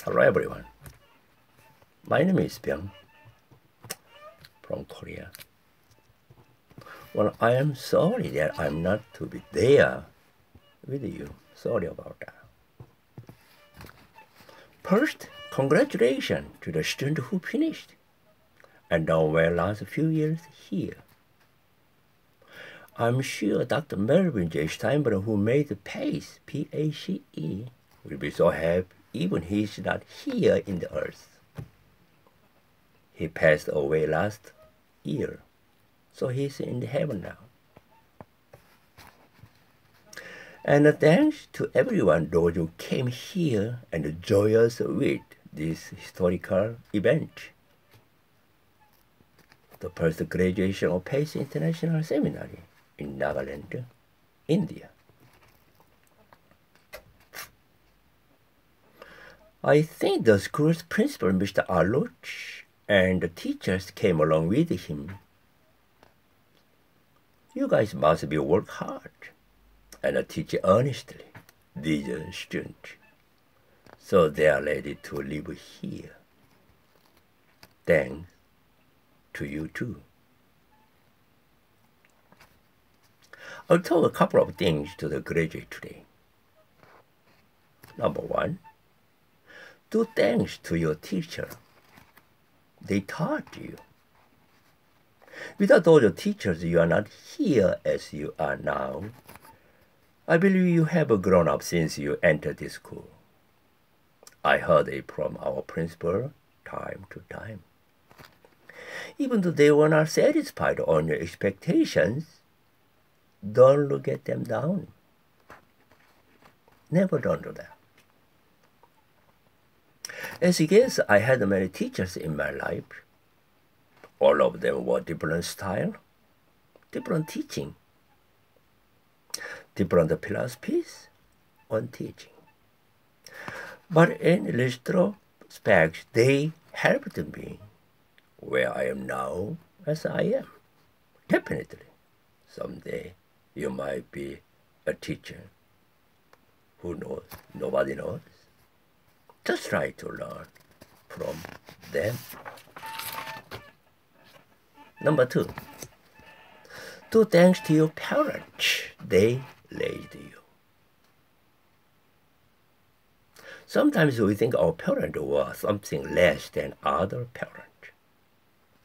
Hello everyone. My name is Byung from Korea. Well, I am sorry that I'm not to be there with you. Sorry about that. First, congratulations to the student who finished and done well last few years here. I'm sure Dr. Melvin J. Steinbrenner, who made the PACE, P-A-C-E, will be so happy even he's not here in the earth. He passed away last year, so he's in heaven now. And thanks to everyone those who came here and joined us with this historical event, the first graduation of PIS International Seminary in Nagaland, India. I think the school's principal, Mr. Aluch, and the teachers came along with him. You guys must be work hard and teach earnestly these students, so they are ready to live here. Thanks to you too. I'll talk a couple of things to the graduate today. Number one, do thanks to your teacher. They taught you. Without those teachers, you are not here as you are now. I believe you have grown up since you entered this school. I heard it from our principal time to time. Even though they were not satisfied on your expectations, don't look at them down. Never don't do that. As you guess, I had many teachers in my life. All of them were different style, different teaching, different philosophies on teaching. But in retrospect, they helped me where I am now as I am. Definitely, someday you might be a teacher. Who knows? Nobody knows. Just try to learn from them. Number two, do thanks to your parents. They raised you. Sometimes we think our parents were something less than other parents.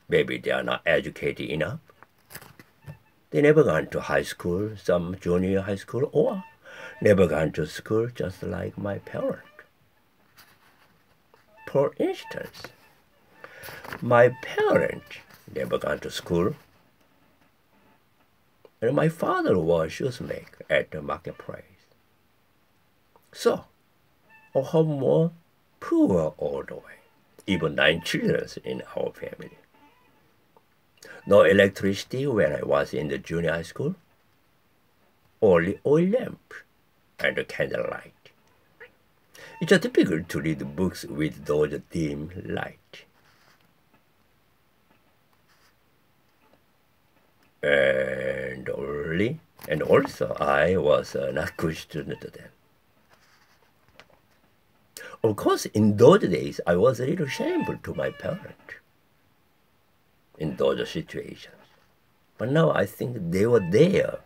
Maybe they are not educated enough. They never gone to high school, some junior high school, or never gone to school just like my parents. For instance, my parents never gone to school, and my father was shoemaker at the marketplace. So, our home was poor all the way, even 9 children in our family. No electricity when I was in the junior high school, only oil lamp and a candlelight. It's difficult to read books with those dim light. And also I was not good student then. Of course, in those days, I was a little shameful to my parents in those situations. But now I think they were there,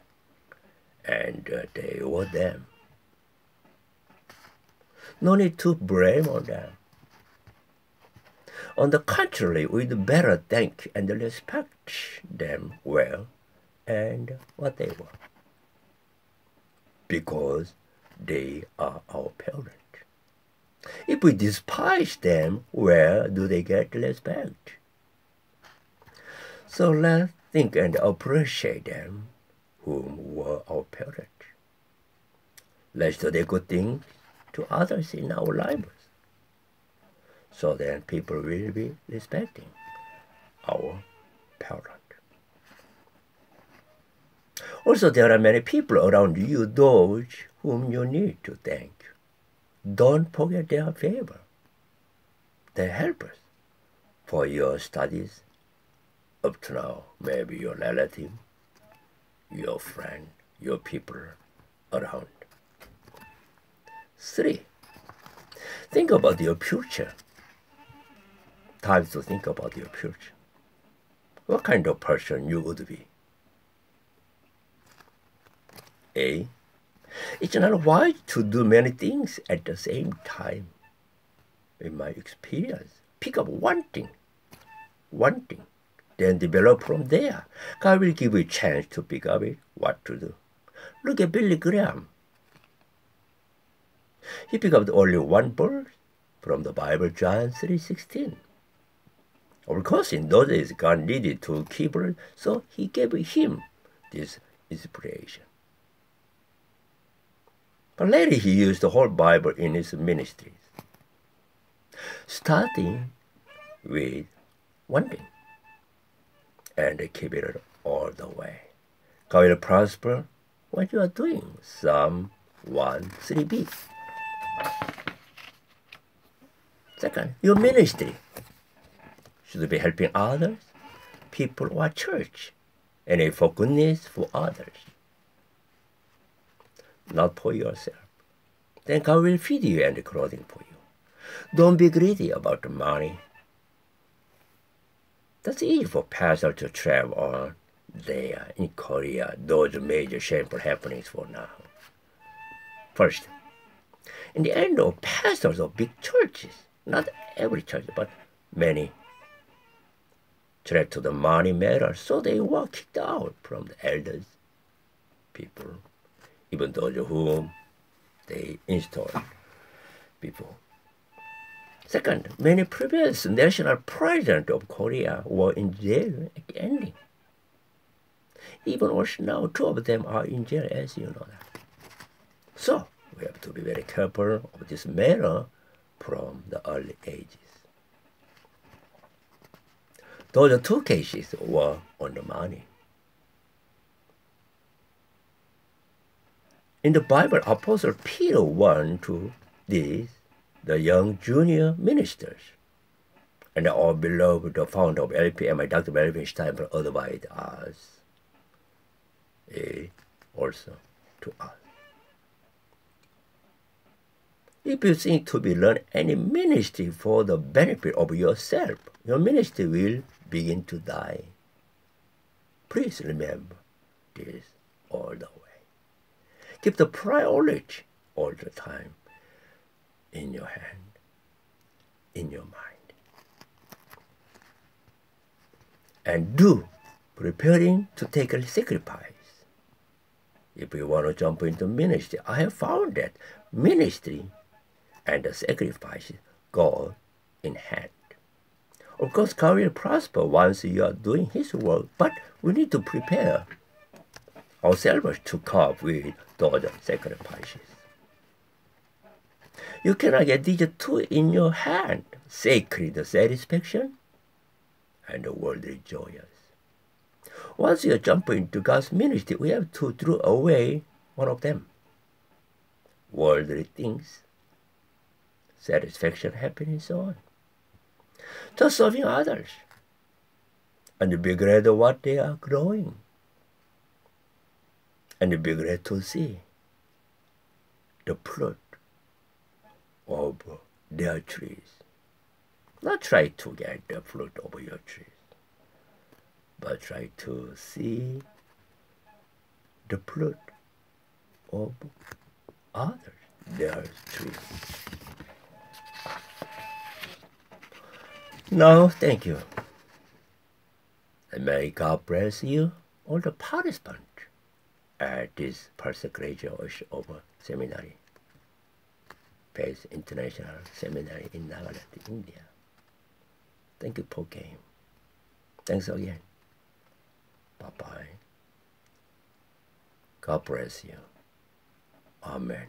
and they were them. No need to blame on them. On the contrary, we'd better thank and respect them well and what they were, because they are our parents. If we despise them, where do they get respect? So let's think and appreciate them whom were our parents. Let's do the good things to others in our lives, so then people will be respecting our parents. Also, there are many people around you, those whom you need to thank. Don't forget their favor. They help us for your studies up to now. Maybe your relative, your friend, your people around. 3, Think about your future. Time to think about your future. What kind of person you would be? A. It's not wise to do many things at the same time. In my experience, pick up one thing, then develop from there. God will give you a chance to pick up it, what to do. Look at Billy Graham. He picked up only one verse from the Bible, John 3:16. Of course, in those days, God needed to keep it, so he gave him this inspiration. But later he used the whole Bible in his ministries, starting with one thing, and keep it all the way. God will prosper what you are doing. Psalm 1:3b. Second, your ministry should be helping others, people or church, and for goodness for others, not for yourself. Then God will feed you and clothing for you. Don't be greedy about the money. That's easy for pastors to travel on there in Korea, those major shameful happenings for now. First, in the end of pastors of big churches, not every church, but many, threat to the money matter, so they were kicked out from the elders, people, even those whom they installed before. Second, many previous national presidents of Korea were in jail at the ending. Even also now, 2 of them are in jail, as you know that. So, we have to be very careful of this matter from the early ages. Those 2 cases were on the money. In the Bible, Apostle Peter warned to these, the young junior ministers, and our beloved, the founder of LPM, Dr. Melvin Steinberg, advised us, also to us. If you think to be learn any ministry for the benefit of yourself, your ministry will begin to die. Please remember this all the way. Keep the priority all the time in your hand, in your mind. And do preparing to take a sacrifice. If you want to jump into ministry, I have found that ministry and the sacrifice go in hand. Of course, God will prosper once you are doing His work, but we need to prepare ourselves to cope with those sacrifices. You cannot get these 2 in your hand, sacred satisfaction and worldly joyous. Once you jump into God's ministry, we have to throw away one of them. Worldly things, satisfaction, happiness, so on. Just serving others and be glad of what they are growing, and be glad to see the fruit of their trees. Not try to get the fruit of your trees, but try to see the fruit of others, their trees. Now, thank you. And may God bless you, all the participants at this First Graduation of Seminary, PIS International Seminary in Nagaland, India. Thank you for game. Thanks again. Bye-bye. God bless you. Amen.